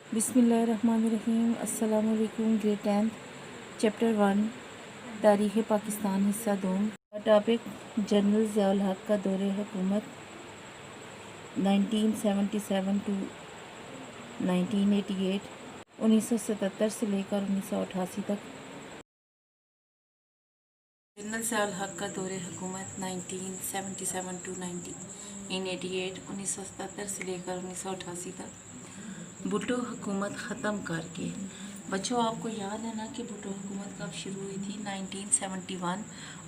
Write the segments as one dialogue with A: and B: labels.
A: बिस्मिल्लाहिर्रहमानिर्रहीम। अस्सलाम वालेकुम। ग्रेड 10 चैप्टर 1 तारीख़ पाकिस्तान हिस्सा 2। टॉपिक जनरल ज़ियाउल हक़ का दौरे हुकूमत 1977 टू 1988 1977 से लेकर 1988 तक। जनरल ज़ियाउल हक़ का दौरे हुकूमत 1977 टू 1988 1977 से लेकर 1988 तक। भुट्टो हुकूमत ख़त्म करके। बच्चों, आपको याद है ना कि भुट्टो हुकूमत कब शुरू हुई थी? 1971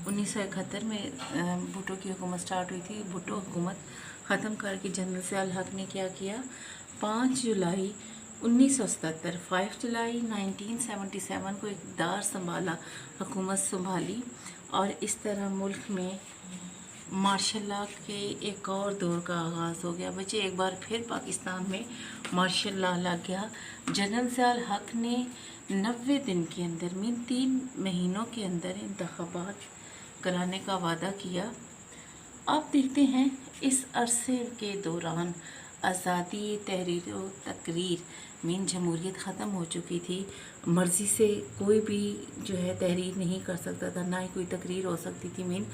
A: 1971 में भुट्टो की हुकूमत स्टार्ट हुई थी। भुट्टो हुकूमत ख़त्म करके जनरल ज़ियाउल हक़ ने क्या किया? 5 जुलाई 1977 5 जुलाई 1977 को इक़्तिदार संभाला, हुकूमत संभाली, और इस तरह मुल्क में मार्शल लॉ के एक और दौर का आगाज़ हो गया। बच्चे, एक बार फिर पाकिस्तान में मार्शल लॉ लग गया। जनरल ज़ियाउल हक़ ने 90 दिन के अंदर 3 महीनों के अंदर इंतख़ाबात कराने का वादा किया। अब देखते हैं इस अरसे के दौरान आज़ादी तहरीर व तकरीर जमहूरियत ख़त्म हो चुकी थी। मर्ज़ी से कोई भी जो है तहरीर नहीं कर सकता था, ना ही कोई तकरीर हो सकती थी।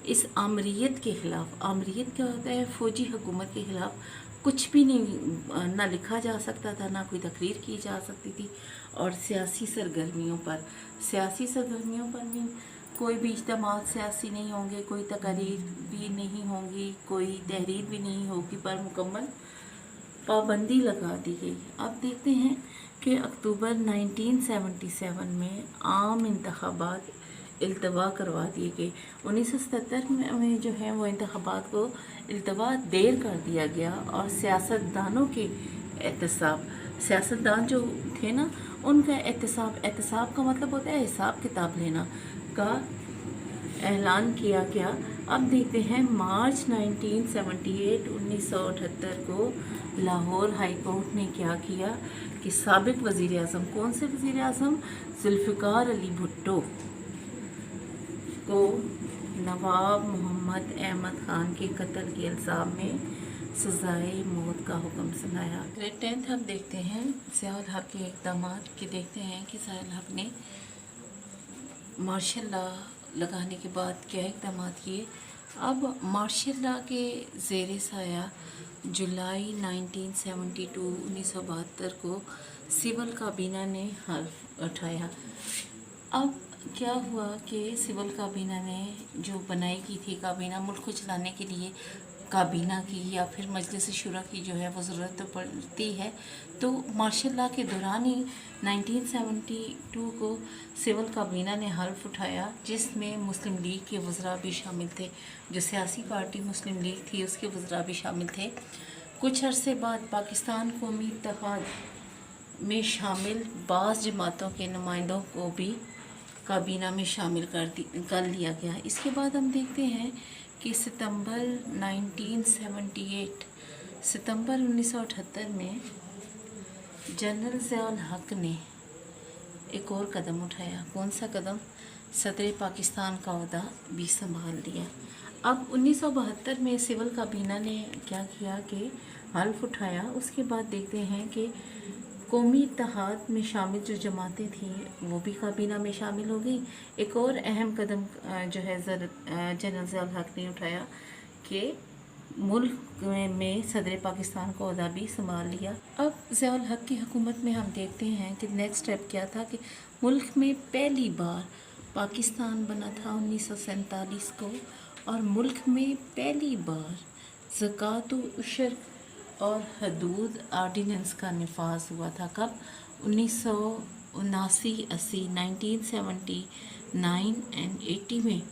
A: इस आमरीत के ख़िलाफ़, आमरीत क्या होता है? फ़ौजी हुकूमत के ख़िलाफ़ कुछ भी नहीं, ना लिखा जा सकता था, ना कोई तकरीर की जा सकती थी। और सियासी सरगर्मियों पर भी कोई भी इज्तिमात सियासी नहीं होंगे, कोई तकरीर भी नहीं होंगी, कोई तहरीर भी नहीं होगी, पर मुकम्मल पाबंदी लगा दी गई। अब देखते हैं कि अक्टूबर 1977 में आम इंतख़ाबात इल्तवा करवा दिए गए। 1977 में जो है वो इंतख़ाबात को इल्तवा देर कर दिया गया, और सियासतदानों के एहतसाब, सियासतदान जो थे ना, उनका एहतसाब का मतलब होता है हिसाब किताब लेना का ऐलान किया गया। अब देखते हैं मार्च 1978 को लाहौर हाई कोर्ट ने क्या किया कि साबिक वज़ीर आज़म, कौन से वज़ीर आज़म? जुल्फ़िकार अली भुट्टो को नवाब मोहम्मद अहमद ख़ान के कत्ल के इल्ज़ाम में सज़ाए मौत का हुक्म सुनाया। ग्रेड 10 हम देखते हैं ज़ियाउल हक़ के इक़दाम कि देखते हैं कि ज़ियाउल हक़ ने मार्शल लॉ लगाने के बाद क्या इक़दाम किए। अब मार्शल लॉ के ज़ेर साया जुलाई 1972 को सिविल काबीना ने हल्फ उठाया। अब क्या हुआ कि सिविल काबीना ने जो बनाई की थी, काबीना मुल्क को चलाने के लिए काबीना की या फिर मजलिस शुरा की जो है वो ज़रूरत तो पड़ती है। तो मार्शल लॉ के दौरान ही 1972 को सिविल काबीना ने हल्फ उठाया, जिसमें मुस्लिम लीग के वज़रा भी शामिल थे। जो सियासी पार्टी मुस्लिम लीग थी उसके वज़रा भी शामिल थे। कुछ अरसे बाद पाकिस्तान कौमी इत्तेहाद में शामिल बाज़ जमातों के नुमाइंदों को भी काबीना में शामिल कर लिया गया। इसके बाद हम देखते हैं कि सितंबर 1978 में जनरल ज़ियाउल हक़ ने एक और कदम उठाया। कौन सा कदम? सदर पाकिस्तान का ओहदा भी संभाल लिया। अब 1972 में सिविल काबीना ने क्या किया कि हल्फ उठाया। उसके बाद देखते हैं कि कौमी इत्तेहाद में शामिल जो जमातें थीं वो भी काबीना में शामिल हो गई। एक और अहम कदम जो है जनरल ज़ियाउल हक़ ने उठाया कि मुल्क में सदर पाकिस्तान का ओहदा भी संभाल लिया। अब ज़ियाउल हक़ की हुकूमत में हम देखते हैं कि नेक्स्ट स्टेप क्या था कि मुल्क में पहली बार पाकिस्तान बना था 1947 को, और मुल्क में पहली बार ज़कात व उशर और हदूद आर्डिनेंस का नफाज हुआ था। कब? 1979 80 1979 एंड 80 में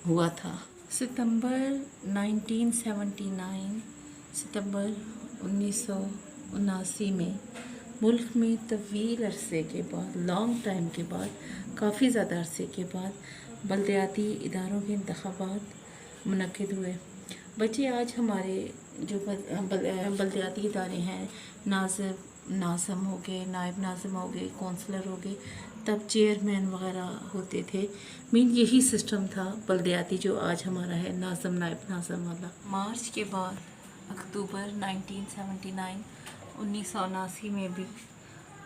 A: हुआ था। सितंबर 1979 में मुल्क में तवील अरसे के बाद, लॉन्ग टाइम के बाद, काफ़ी ज़्यादा अरसे के बाद बल्दियाती इदारों के इंतख़ाबात मुनक़िद हुए। बच्चे, आज हमारे जो बल्दियाती इदारे हैं, नाज़िम हो गए, नायब नाज़िम हो गए, कौंसलर हो गए, तब चेयरमैन वगैरह होते थे। यही सिस्टम था बल्दियाती जो आज हमारा है, नाज़िम नायब नाज़िम वाला। मार्च के बाद अक्टूबर 1979 1979 में भी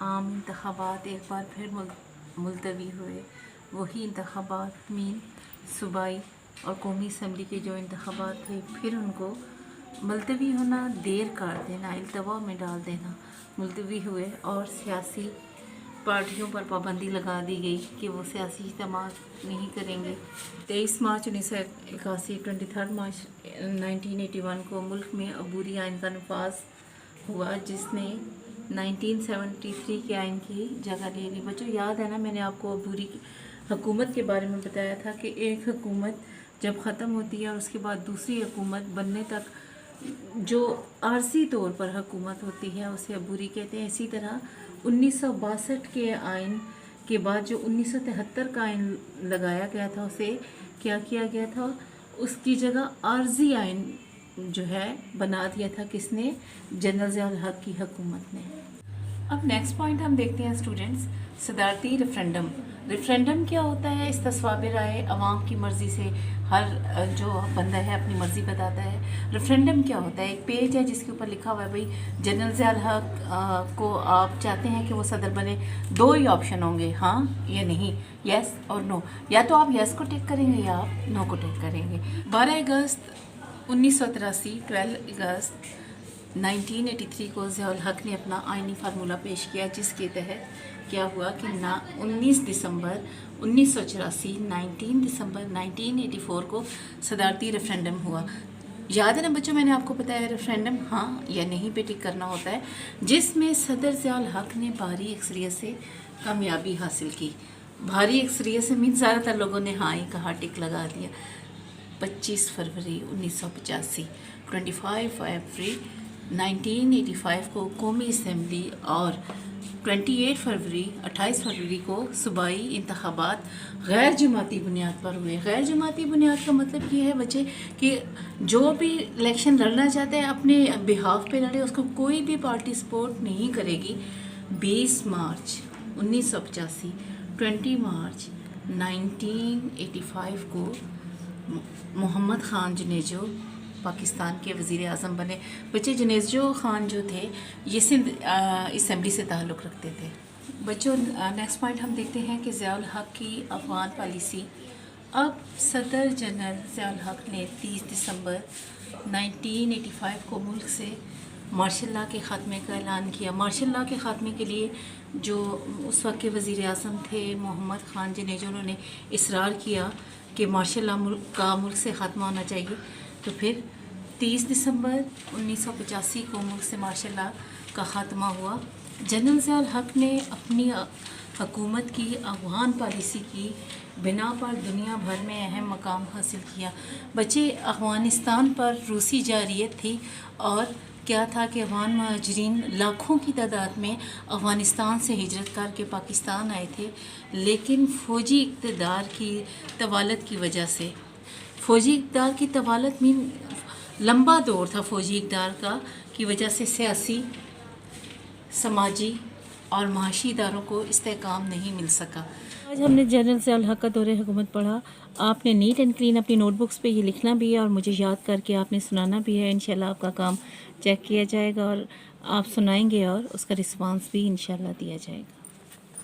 A: आम इंतखाबात एक बार फिर मुलतवी हुए। वही इंतखाबात मीन सूबाई और कौमी असम्बली के जो इंतखाबात थे, फिर उनको मुलतवी होना देर कर देना, अल्तवा में डाल देना मुलतवी हुए। और सियासी पार्टियों पर पाबंदी लगा दी गई कि वो सियासी इज्तिमा नहीं करेंगे। 23 मार्च 1981, 23 मार्च 1981 को मुल्क में अबूरी आइन का नफाज हुआ, जिसने 1973 के आइन की जगह ले ली। बच्चों याद है ना, मैंने आपको अबूरी हुकूमत के बारे में बताया था कि एक हुकूमत जब ख़त्म होती है और उसके बाद दूसरी हुकूमत बनने तक जो आर्जी तौर पर हुकूमत होती है उसे अबूरी कहते हैं। इसी तरह 1962 के आइन के बाद जो 1973 का आइन लगाया गया था, उसे क्या किया गया था, उसकी जगह आर्जी आइन जो है बना दिया था। किसने? जनरल ज़ियाउल हक की हुकूमत ने। अब नेक्स्ट पॉइंट हम देखते हैं स्टूडेंट्स, सदारती रेफरेंडम। रेफरेंडम क्या होता है? इस तस्वाब राय अवाम की मर्ज़ी से हर जो बंदा है अपनी मर्ज़ी बताता है। रेफरेंडम क्या होता है? एक पेज है जिसके ऊपर लिखा हुआ है भाई जनरल ज़ियाउल हक को आप चाहते हैं कि वो सदर बने। दो ही ऑप्शन होंगे, हाँ या नहीं, यस और नो। या तो आप यस को टिक करेंगे या आप नो को टिक करेंगे। 12 अगस्त 1983, 12 अगस्त 1983 को ज़ियाउल हक ने अपना आइनी फार्मूला पेश किया, जिसके तहत क्या हुआ कि 19 दिसंबर 1984, 19 दिसंबर 1984 को सदारती रेफरेंडम हुआ। याद है ना बच्चों, मैंने आपको बताया रेफरेंडम हाँ या नहीं पे टिक करना होता है, जिसमें सदर ज़ियाउल हक ने भारी अक्सरियत से कामयाबी हासिल की। भारी अक्सरियत से मीन ज़्यादातर लोगों ने हाँ ही कहा, टिक लगा दिया। 25 फरवरी 1985, 25 फरवरी 1985 को कौमी असम्बली और 28 फरवरी को सूबाई इंतखाबात गैर जमाती बुनियाद पर हुए। गैर जमाती बुनियाद का मतलब ये है बच्चे कि जो भी इलेक्शन लड़ना चाहता है अपने बिहाफ पे लड़े, उसको कोई भी पार्टी सपोर्ट नहीं करेगी। 20 मार्च 1985, 20 मार्च 1985 को मोहम्मद ख़ान जुनेजो पाकिस्तान के वज़ीर आज़म बने। बच्चे जुनेजो ख़ान जो थे ये सिंध असम्बली से ताल्लुक़ रखते थे। बच्चों नेक्स्ट पॉइंट हम देखते हैं कि ज़ियाउल हक की अफ़गान पॉलिसी। अब सदर जनरल ज़ियाउल हक ने 30 दिसंबर 1985 को मुल्क से मार्शल लॉ के ख़ात्मे का ऐलान किया। मार्शल लॉ के ख़ात्मे के लिए जो उस वक्त के वज़ीर आज़म थे मोहम्मद ख़ान जुनेजो, उन्होंने इसरार किया कि मार्शल लॉ मुल्क से ख़ात्मा होना चाहिए। तो फिर 30 दिसंबर 1985 को मुल्क से मार्शल लॉ का ख़ात्मा हुआ। जनरल ज़ियाउल हक ने अपनी हुकूमत की अफ़गान पॉलिसी की बिना पर दुनिया भर में अहम मकाम हासिल किया। बच्चे अफ़गानिस्तान पर रूसी जारियत थी और क्या था कि अफ़गान महाजरीन लाखों की तादाद में अफ़गानिस्तान से हिजरत करके पाकिस्तान आए थे, लेकिन फ़ौजी इक़्तिदार की तवालत की वजह से, फ़ौजी इक़्तिदार की तवालत मीन लंबा दौर था फ़ौजी इक़्तिदार का की वजह से सियासी, समाजी और माशी इदारों को इस्तेहकाम नहीं मिल सका। आज हमने जनरल ज़ियाउल हक का दौरे हुकूमत पढ़ा। आपने नीट एंड क्लीन अपनी नोटबुक्स पे ये लिखना भी है और मुझे याद करके आपने सुनाना भी है। इंशाल्लाह आपका काम चेक किया जाएगा और आप सुनाएंगे और उसका रिस्पांस भी इंशाल्लाह दिया जाएगा।